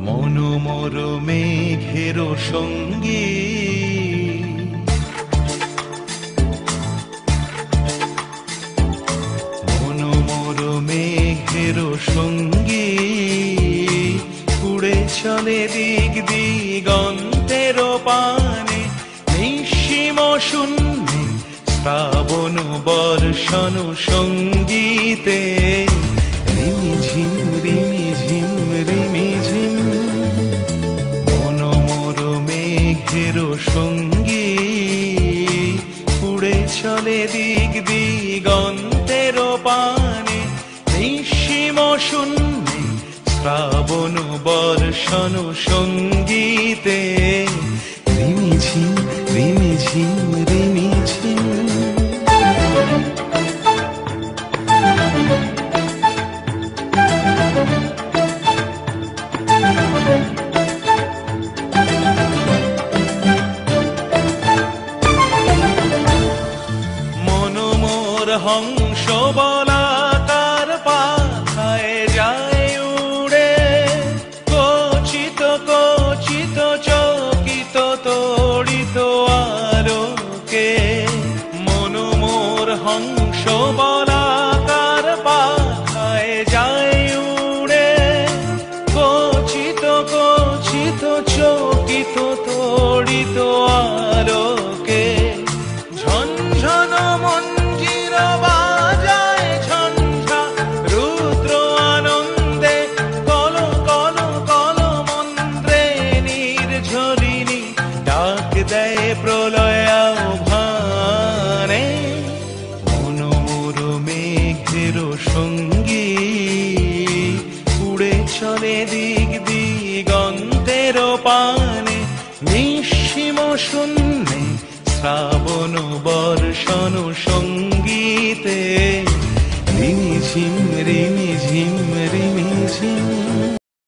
মনোমর মেঘের সঙ্গী মনোমর মেঘের সঙ্গী উড়ে চলে দিক দিগন্তের পানে নিঃসীম শূন্যে শ্রাবণ বর্ষণ সঙ্গীতে রিমিঝিম রিমিঝিম রিমিঝিম মনোমর মেঘের সঙ্গী উড়ে চলে দিক দিগন্তের পানে নিঃসীম শূন্যে শ্রাবণ বর্ষণ সঙ্গীতে রিমিঝিম রিমিঝিম রিমিঝিম মনোমর হংস বলাকার পাখায় যায় উড়ে কচিত কচিত চকিত তড়িত আলোকে মনোমর হংস বলাকার পাখায় যায় উড়ে কচিত কচিত চকিত তড়িত আলোকে ঝনঝন মঞ্জির বাজায় ঝঞ্ঝা রুদ্র আনন্দে কল কল কল মন্ত্রে নির্ঝরিণী ডাক দেয় প্রলয় আহ্বানে মনোমর মেঘের সঙ্গী উড়ে চলে দিক দিগন্তের পানে নিঃসীম শূন্যে শ্রাবণ বর্ষণ সঙ্গীতে রিমিঝিম রিমি